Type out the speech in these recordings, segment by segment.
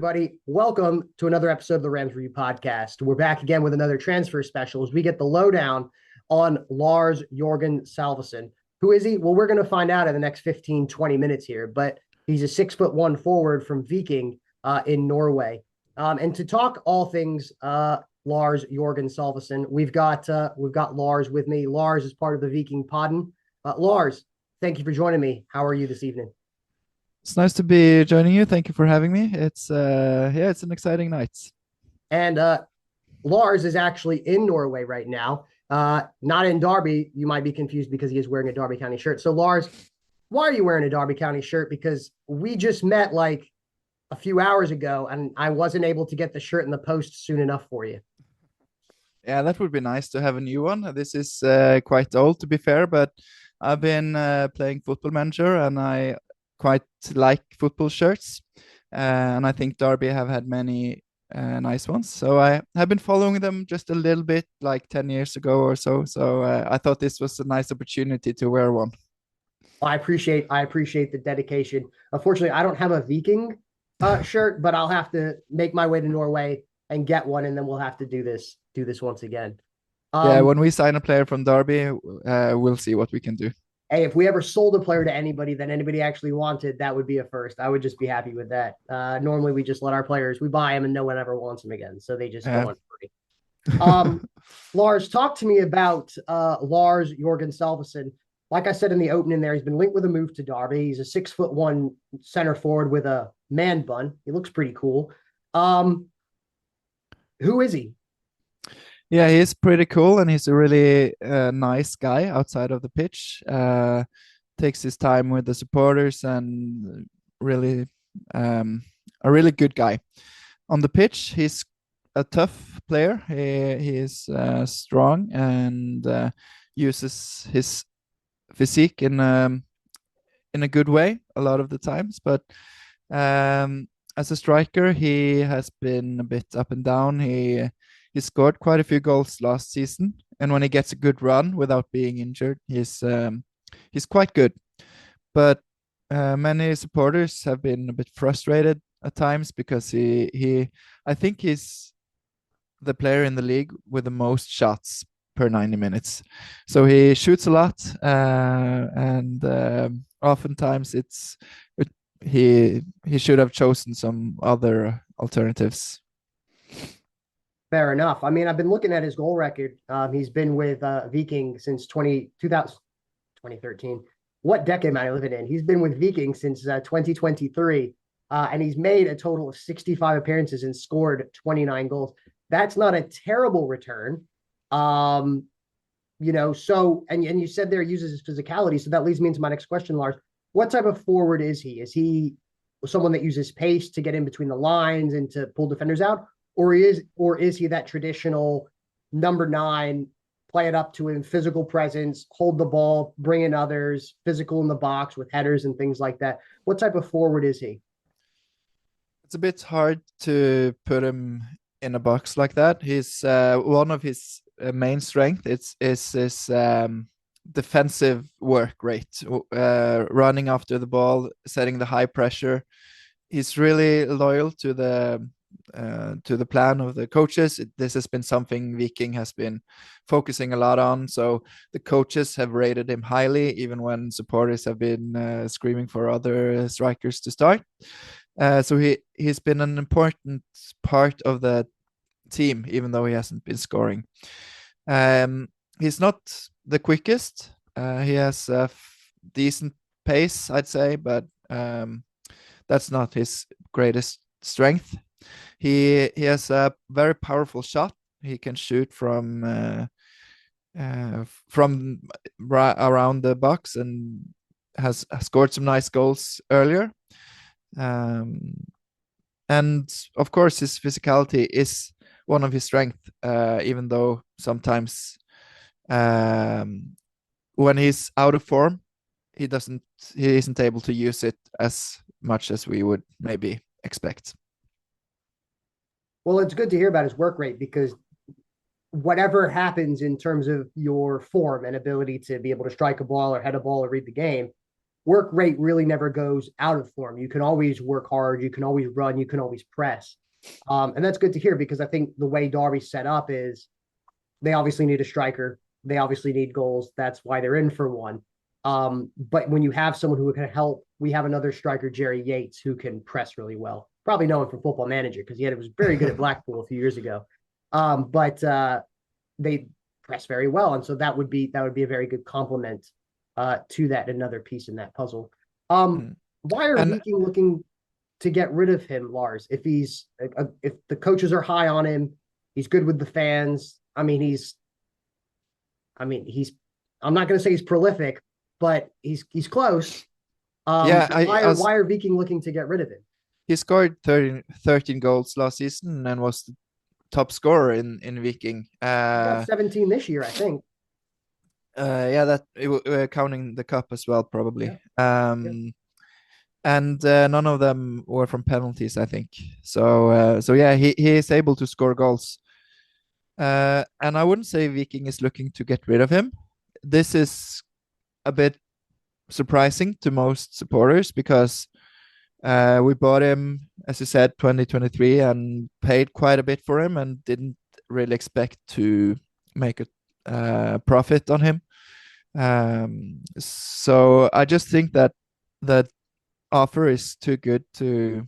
everybody. Welcome to another episode of the Rams Review Podcast. We're back again with another transfer special as we get the lowdown on Lars-Jørgen Salvesen. Who is he? Well, we're going to find out in the next 15, 20 minutes here, but he's a 6'1" forward from Viking in Norway. And to talk all things Lars-Jørgen Salvesen, we've got Lars with me. Lars is part of the Viking Podden. Lars, thank you for joining me. How are you this evening? It's nice to be joining you. Thank you for having me. It's an exciting night. And Lars is actually in Norway right now, not in Derby. You might be confused because he is wearing a Derby County shirt. So Lars, why are you wearing a Derby County shirt? Because we just met like a few hours ago and I wasn't able to get the shirt in the post soon enough for you. Yeah, that would be nice to have a new one. This is quite old, to be fair, but I've been playing Football Manager and I quite like football shirts. And I think Derby have had many nice ones. So I have been following them just a little bit, like 10 years ago or so. So I thought this was a nice opportunity to wear one. I appreciate the dedication. Unfortunately, I don't have a Viking shirt, but I'll have to make my way to Norway and get one, and then we'll have to do this once again. Yeah, when we sign a player from Derby, we'll see what we can do. Hey, if we ever sold a player to anybody that anybody actually wanted, that would be a first. I would just be happy with that. Normally, we just let our players, we buy them and no one ever wants them again. So they just go on free. Lars, talk to me about Lars-Jørgen Salvesen. Like I said in the opening there, he's been linked with a move to Derby. He's a 6'1" center forward with a man bun. He looks pretty cool. Who is he? Yeah, he's pretty cool, and he's a really nice guy outside of the pitch. Takes his time with the supporters, and really a really good guy. On the pitch, he's a tough player. He is strong and uses his physique in a good way a lot of the times. But as a striker, he has been a bit up and down. He scored quite a few goals last season, and when he gets a good run without being injured, he's quite good. But many supporters have been a bit frustrated at times because I think he's the player in the league with the most shots per 90 minutes. So he shoots a lot, and oftentimes he should have chosen some other alternatives. Fair enough. I mean, I've been looking at his goal record. He's been with Viking since 2013. What decade am I living in? He's been with Viking since 2023, and he's made a total of 65 appearances and scored 29 goals. That's not a terrible return. So, and you said there uses his physicality, so that leads me into my next question, Lars. What type of forward is he? Is he someone that uses pace to get in between the lines and to pull defenders out? Or is he that traditional number 9, play it up to him, physical presence, hold the ball, bring in others, physical in the box with headers and things like that? What type of forward is he? It's a bit hard to put him in a box like that. He's one of his main strength is his defensive work rate, running after the ball, setting the high pressure. He's really loyal to the plan of the coaches. This has been something Viking has been focusing a lot on. So the coaches have rated him highly, even when supporters have been screaming for other strikers to start. So he's been an important part of the team, even though he hasn't been scoring. He's not the quickest. He has a decent pace, I'd say, but that's not his greatest strength. He has a very powerful shot. He can shoot from around the box and has scored some nice goals earlier. And of course, his physicality is one of his strengths, even though sometimes when he's out of form, he isn't able to use it as much as we would maybe expect. Well, it's good to hear about his work rate because whatever happens in terms of your form and ability to be able to strike a ball or head a ball or read the game, work rate really never goes out of form. You can always work hard, you can always run, you can always press. And that's good to hear because I think the way Derby's set up is they obviously need a striker. They obviously need goals. That's why they're in for one. But when you have someone who can help, we have another striker, Jerry Yates, who can press really well. Probably known from Football Manager because he was very good at Blackpool a few years ago. But they press very well, and so that would be a very good complement to that. Another piece in that puzzle. Why are Viking looking to get rid of him, Lars? If the coaches are high on him, he's good with the fans. I'm not going to say he's prolific, but he's close. Why are Viking looking to get rid of him? He scored 13 goals last season and was the top scorer in Viking. He got 17 this year, I think. Counting the cup as well, probably. Yeah. And none of them were from penalties, I think. So he is able to score goals. And I wouldn't say Viking is looking to get rid of him. This is a bit surprising to most supporters because we bought him, as you said, 2023 and paid quite a bit for him and didn't really expect to make a profit on him. So I just think that offer is too good to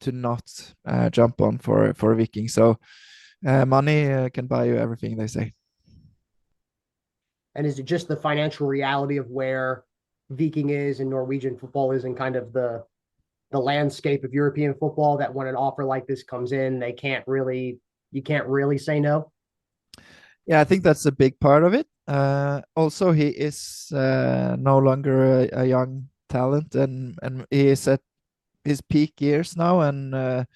not jump on for Viking. So money can buy you everything, they say. And is it just the financial reality of where Viking is and Norwegian football is and kind of the landscape of European football that when an offer like this comes in, you can't really say no? Yeah, I think that's a big part of it. Also, he is no longer a young talent, and he is at his peak years now, and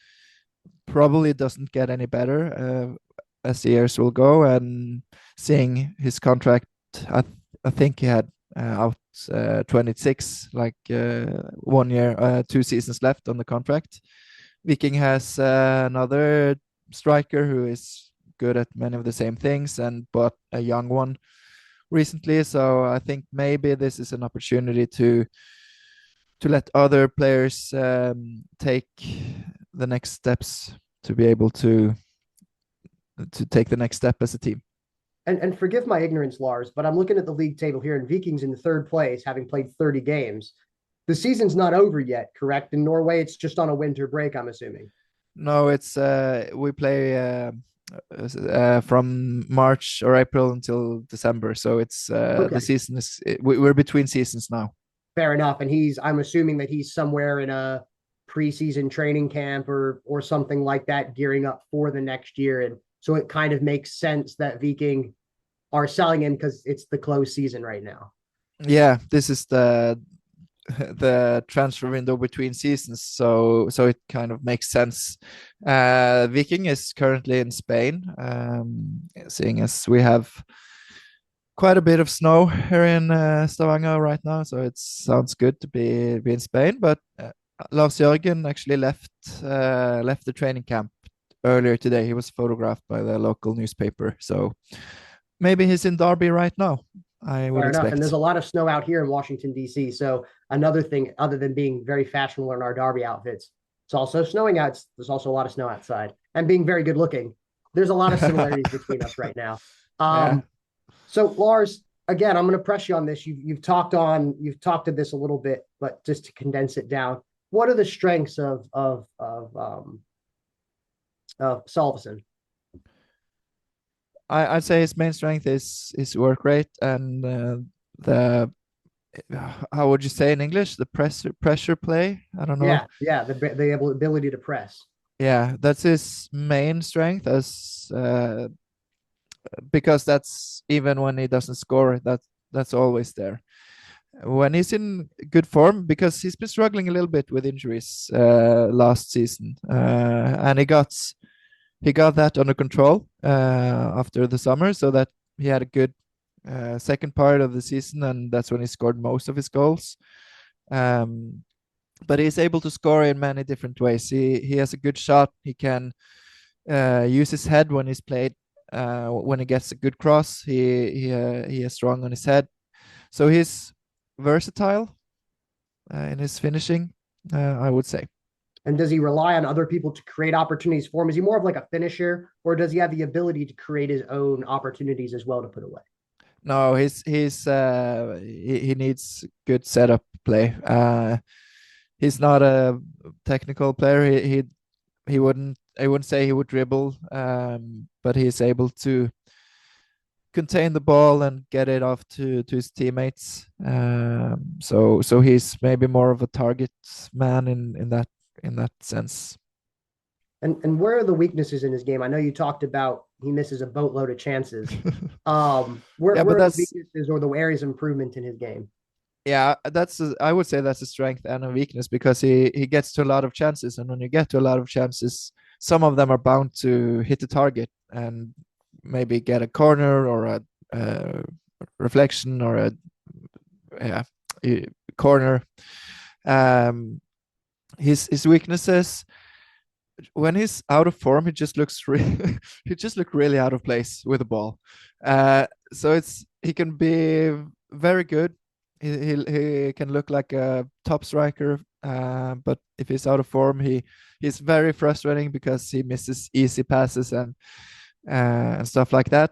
probably doesn't get any better as the years will go. And seeing his contract, I think he had out 26, like 1 year, 2 seasons left on the contract. Viking has another striker who is good at many of the same things and bought a young one recently. So I think maybe this is an opportunity to let other players take the next steps to be able to take the next step as a team. And forgive my ignorance, Lars, but I'm looking at the league table here, and Vikings in third place, having played 30 games. The season's not over yet, correct? In Norway, it's just on a winter break, I'm assuming. No, it's we play from March or April until December. So it's Okay. the season is we're between seasons now. Fair enough. And I'm assuming that he's somewhere in a preseason training camp or something like that, gearing up for the next year. And so it kind of makes sense that Viking are selling him because it's the close season right now. Yeah, this is the transfer window between seasons, so it kind of makes sense. Viking is currently in Spain, seeing as we have quite a bit of snow here in Stavanger right now, so it sounds good to be in Spain. But Lars-Jørgen actually left the training camp earlier today. He was photographed by the local newspaper, so maybe he's in Derby right now. I would expect. And there's a lot of snow out here in Washington, D.C. So another thing, other than being very fashionable in our Derby outfits, it's also snowing out. There's also a lot of snow outside and being very good looking. There's a lot of similarities between us right now. So Lars, again, I'm going to press you on this. You've talked to this a little bit, but just to condense it down, what are the strengths of Salvesen? I'd say his main strength is his work rate and the how would you say in English, the pressure play? I don't know. Yeah, the ability to press. Yeah, that's his main strength, as because that's even when he doesn't score, that's always there. When he's in good form, because he's been struggling a little bit with injuries last season, and he got that under control after the summer, so that he had a good second part of the season, and that's when he scored most of his goals. But he's able to score in many different ways. He has a good shot. He can use his head when he's played. When he gets a good cross, he is strong on his head. So he's versatile, in his finishing, I would say. And does he rely on other people to create opportunities for him? Is he more of like a finisher, or does he have the ability to create his own opportunities as well to put away? No, he needs good setup play. He's not a technical player. He wouldn't I wouldn't say he would dribble, but he's able to contain the ball and get it off to his teammates. So he's maybe more of a target man in that sense. And where are the weaknesses in his game? I know you talked about he misses a boatload of chances. Yeah, but Where are the that's weaknesses or the areas of improvement in his game? yeah, I would say that's a strength and a weakness because he gets to a lot of chances, and when you get to a lot of chances, some of them are bound to hit the target and maybe get a corner or a reflection or a yeah, corner. Um, his weaknesses when he's out of form, he just looks he just look really out of place with the ball. So he can be very good. He can look like a top striker, but if he's out of form, he's very frustrating because he misses easy passes and stuff like that.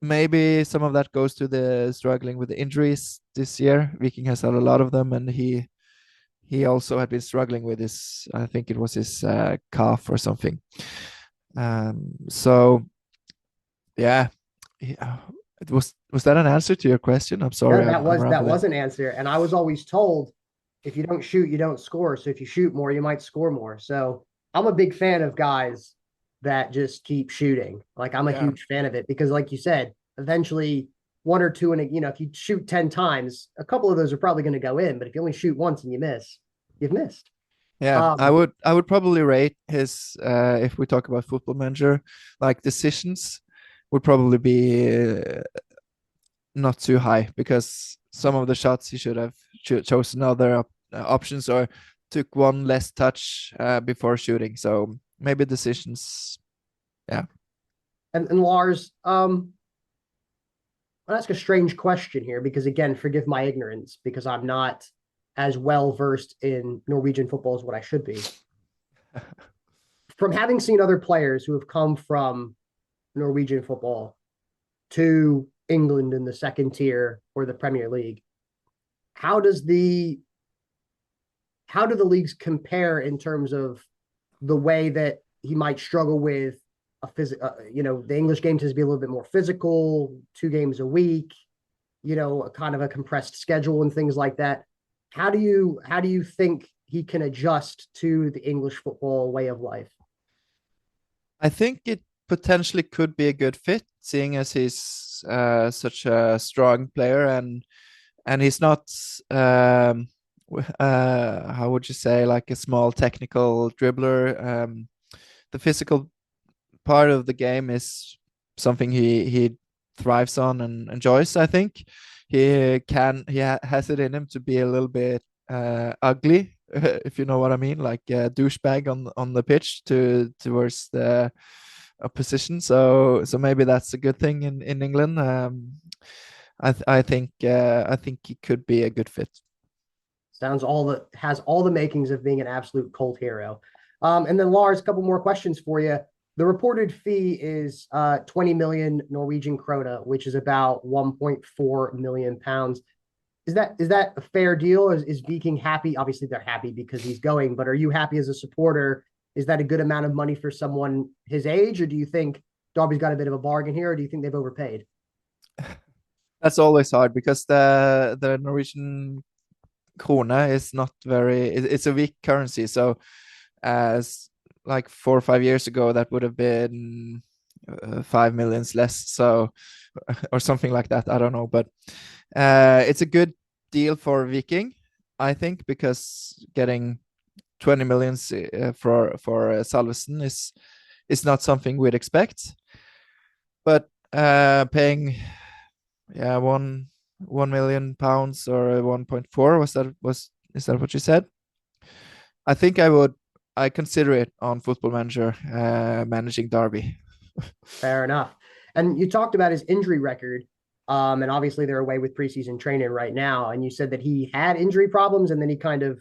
Maybe some of that goes to the struggling with the injuries this year. Viking has had a lot of them, and he also had been struggling with his, I think it was his calf or something. So yeah, it was that an answer to your question? I'm Yeah, sorry, I'm that rambling. was an answer. And I was always told if you don't shoot, you don't score. So if you shoot more, you might score more. So I'm a big fan of guys that just keep shooting. Like I'm a Yeah, huge fan of it because, like you said, eventually one or two, and you know, if you shoot 10 times, a couple of those are probably going to go in. But if you only shoot once and you miss, you've missed. yeah. Um, I would probably rate his if we talk about Football Manager, like decisions would probably be not too high because some of the shots he should have chosen other options or took one less touch before shooting. So maybe decisions. Yeah. and Lars, I'll ask a strange question here because, again, forgive my ignorance because I'm not as well versed in Norwegian football as what I should be. From having seen other players who have come from Norwegian football to England in the second tier or the Premier League, how does the how do the leagues compare in terms of the way that he might struggle with a the English game tends to be a little bit more physical, 2 games a week, a kind of a compressed schedule and things like that. How do you think he can adjust to the English football way of life? I think it potentially could be a good fit, seeing as he's such a strong player and he's not how would you say, like a small technical dribbler. The physical part of the game is something he thrives on and enjoys. I think has it in him to be a little bit ugly, if you know what I mean, like a douchebag on the pitch towards the opposition. So maybe that's a good thing in England. I think he could be a good fit. Sounds all that has all the makings of being an absolute cult hero. And then Lars, a couple more questions for you. The reported fee is 20 million Norwegian krona, which is about 1.4 million pounds. Is that a fair deal? Is Viking happy? Obviously, they're happy because he's going, but are you happy as a supporter? Is that a good amount of money for someone his age, or do you think Derby's got a bit of a bargain here, or do you think they've overpaid? That's always hard because the Norwegian krona is not very. It's a weak currency, so as like 4 or 5 years ago, that would have been 5 millions less, so or something like that. I don't know, but it's a good deal for Viking, I think, because getting 20 millions for Salvesen is not something we'd expect, but paying yeah 1 million pounds or 1.4 was is that what you said? I think I consider it on Football Manager managing Derby. Fair enough. And you talked about his injury record. And obviously they're away with preseason training right now. And you said that he had injury problems and then he kind of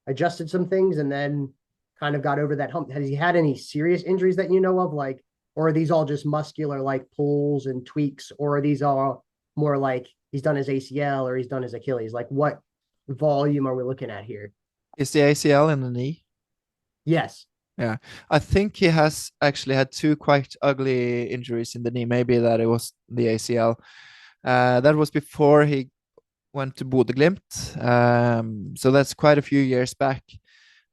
adjusted some things and then kind of got over that hump. Has he had any serious injuries that you know of? Like, or are these all just muscular, like pulls and tweaks, or are these all more like he's done his ACL or he's done his Achilles? Like, what volume are we looking at here? Is the ACL in the knee? Yes. Yeah, I think he has actually had two quite ugly injuries in the knee. Maybe that it was the ACL. That was before he went to Bodø/Glimt. So that's quite a few years back.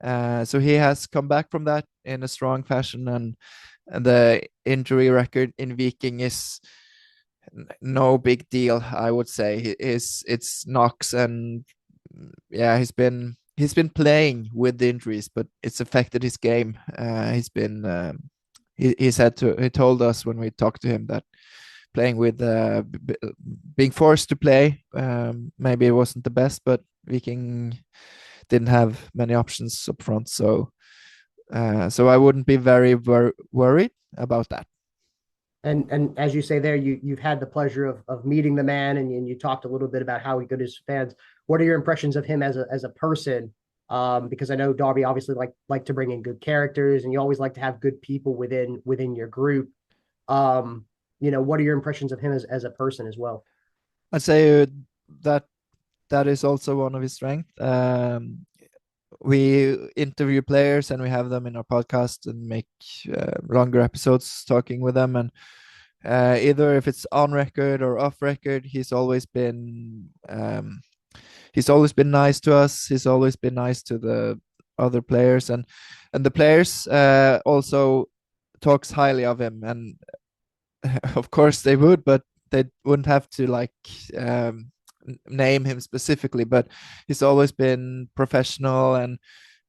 So he has come back from that in a strong fashion, and the injury record in Viking is no big deal, I would say. It's knocks, and yeah, he's been playing with the injuries, but it's affected his game. He said he told us when we talked to him that playing with being forced to play, maybe it wasn't the best, but Viking didn't have many options up front, so I wouldn't be very worried about that. And as you say there, you've had the pleasure of meeting the man, and you talked a little bit about how he good is fans. What are your impressions of him as a person? Because I know Derby obviously like to bring in good characters, and you always like to have good people within your group. What are your impressions of him as a person as well? I'd say that that is also one of his strengths. We interview players and we have them in our podcast and make longer episodes talking with them, and either if it's on record or off record, he's always been nice to us. He's always been nice to the other players, and the players also talks highly of him, and of course they would, but they wouldn't have to like name him specifically, but he's always been professional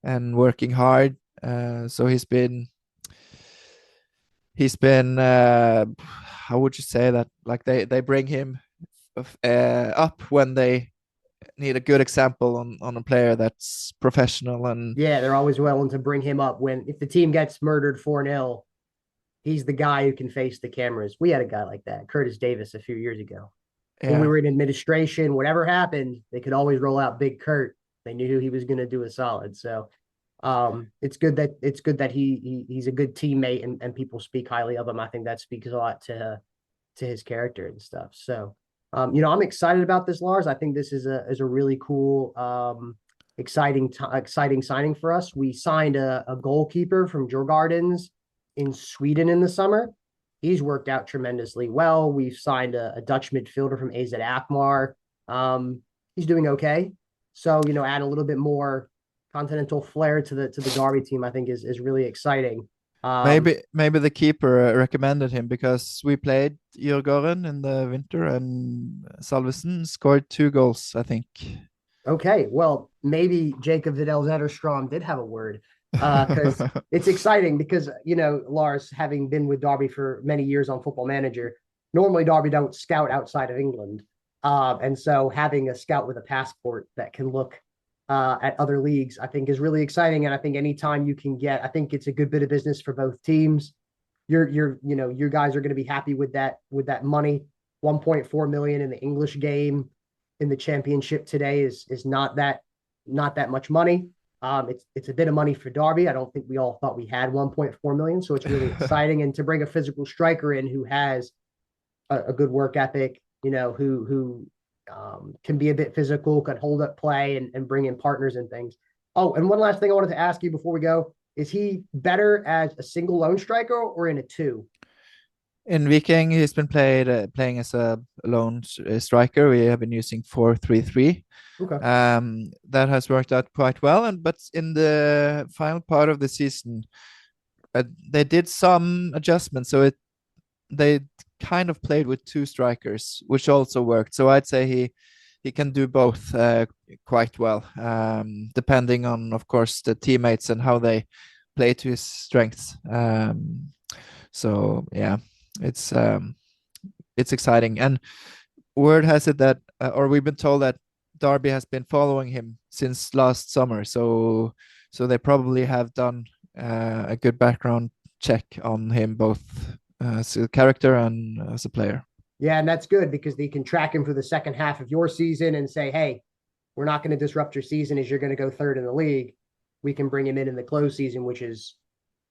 and working hard. So he's been how would you say that? Like they bring him up when they need a good example on a player that's professional. And Yeah, they're always willing to bring him up when if the team gets murdered 4-0, he's the guy who can face the cameras. We had a guy like that, Curtis Davis, a few years ago. When we yeah, were in administration, whatever happened, they could always roll out Big Kurt. They knew he was going to do a solid. So it's good that he's a good teammate and people speak highly of him. I think that speaks a lot to his character and stuff. So I'm excited about this, Lars. I think this is a really cool, exciting signing for us. We signed a goalkeeper from Djurgårdens in Sweden in the summer. He's worked out tremendously well. We've signed a Dutch midfielder from AZ Alkmaar. He's doing okay. So, add a little bit more continental flair to the Derby team, I think is really exciting. maybe the keeper recommended him because we played Djurgården in the winter and Salvesen scored 2 goals, I think. Okay, well, maybe Jacob Vidal Zetterstrom did have a word because it's exciting because, Lars, having been with Derby for many years on Football Manager, normally Derby don't scout outside of England. And so having a scout with a passport that can look at other leagues, I think is really exciting. And I think anytime you can I think it's a good bit of business for both teams. Your guys are going to be happy with that money. 1.4 million in the English game in the championship today is not that much money. It's a bit of money for Derby. I don't think we all thought we had 1.4 million, so it's really exciting. And to bring a physical striker in who has a good work ethic, who can be a bit physical, can hold up play and bring in partners and things. Oh, and one last thing I wanted to ask you before we go: is he better as a single lone striker or in a two? In Viking, he's been playing as a lone striker. We have been using 4-3-3. Okay. That has worked out quite well. But in the final part of the season, they did some adjustments. So they kind of played with 2 strikers, which also worked. So I'd say he can do both quite well, depending on, of course, the teammates and how they play to his strengths. So yeah, it's exciting. And word has it that, or we've been told that Derby has been following him since last summer. So they probably have done a good background check on him, both as a character and as a player. Yeah, and that's good because they can track him for the second half of your season and say, hey, we're not going to disrupt your season as you're going to go third in the league. We can bring him in the close season, which is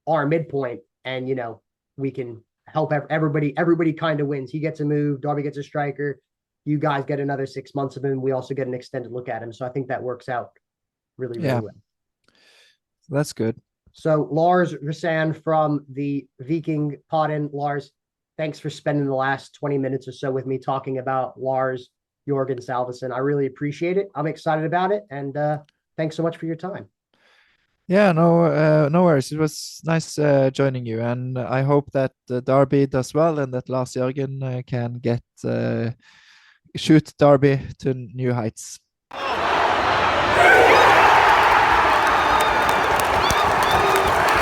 our midpoint, and we can help everybody kind of wins. He gets a move, Darby gets a striker, you guys get another 6 months of him, we also get an extended look at him. So I think that works out really, really Yeah, well. that's good. So Lars Risan from the Viking Podden. Lars, thanks for spending the last 20 minutes or so with me talking about Lars-Jørgen Salvesen. I really appreciate it. I'm excited about it, and thanks so much for your time. Yeah, no worries. It was nice joining you, and I hope that Darby does well and that Lars-Jørgen can shoot Darby to new heights.